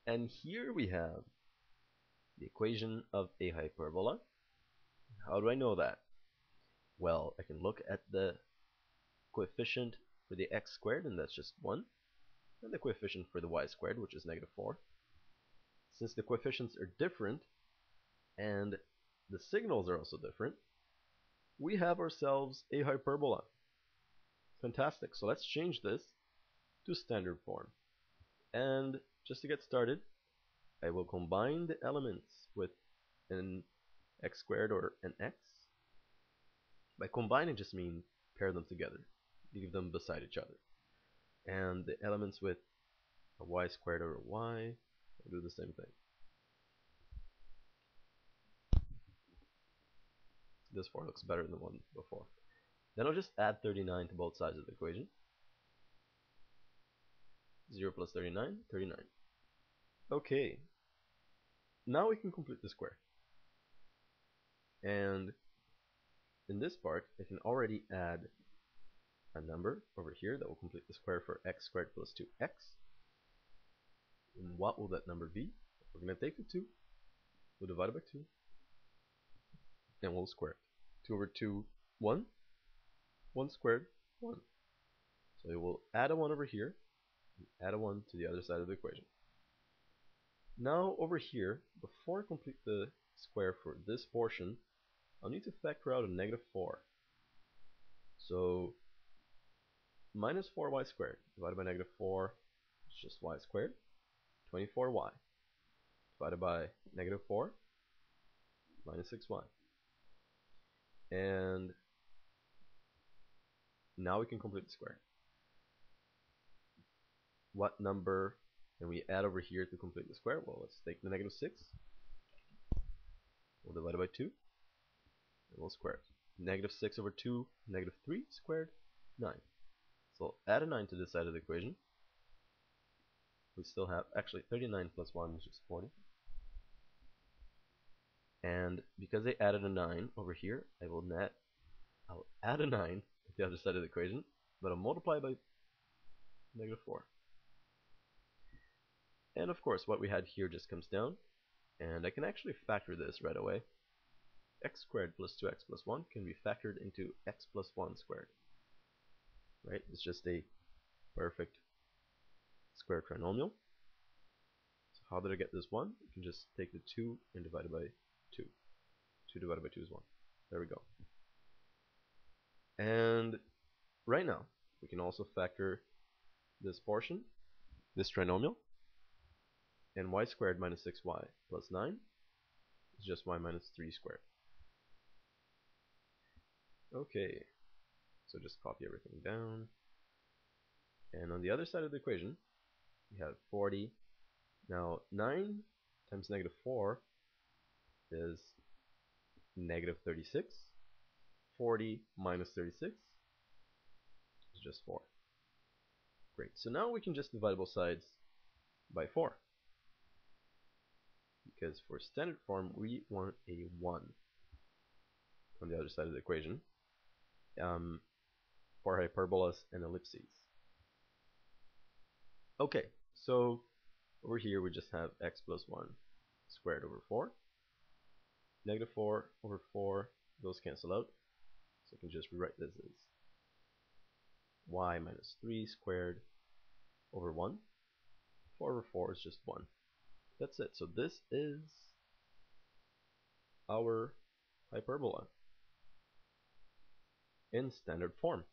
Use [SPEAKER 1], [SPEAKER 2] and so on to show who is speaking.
[SPEAKER 1] And here we have the equation of a hyperbola. How do I know that? Well, I can look at the coefficient for the x squared, and that's just 1, and the coefficient for the y squared, which is -4. Since the coefficients are different, and the signals are also different, we have ourselves a hyperbola. Fantastic. So let's change this to standard form. And just to get started, I will combine the elements with an x squared or an x. By combining, just mean pair them together, leave them beside each other. And the elements with a y squared or a y, I'll do the same thing. This 4 looks better than the one before. Then I'll just add 39 to both sides of the equation. 0 plus 39, 39. Okay, now we can complete the square. And in this part, I can already add a number over here that will complete the square for x squared plus 2x. And what will that number be? We're going to take the 2, we'll divide it by 2, and we'll square it. 2 over 2, 1. 1 squared, 1. So we will add a 1 over here, and add a 1 to the other side of the equation. Now over here, before I complete the square for this portion, I'll need to factor out a -4. So minus 4y squared divided by -4 is just y squared. 24y divided by -4 minus 6y. And now we can complete the square. What number can we add over here to complete the square? Well, let's take the -6. We'll divide it by 2. And we'll square it. -6 over 2, -3 squared, 9. So add a 9 to this side of the equation. We still have, actually 39 plus 1 is just 40. And because I added a 9 over here, I'll add a 9 to the other side of the equation, but I'll multiply by -4. And of course, what we had here just comes down, and I can actually factor this right away. X squared plus 2x plus 1 can be factored into x plus 1 squared. Right? It's just a perfect square trinomial. So how did I get this 1? You can just take the 2 and divide it by 2. 2 divided by 2 is 1. There we go. And right now, we can also factor this portion, this trinomial, and y squared minus 6y plus 9 is just y minus 3 squared. Okay, so just copy everything down. And on the other side of the equation, we have 40. Now, 9 times -4 is -36. 40 minus 36 is just 4. Great, so now we can just divide both sides by 4. Because for standard form, we want a 1 on the other side of the equation for hyperbolas and ellipses. Okay, so over here we just have x plus 1 squared over 4. -4 over 4, those cancel out. So I can just rewrite this as y minus 3 squared over 1. 4 over 4 is just 1. That's it. So this is our hyperbola in standard form.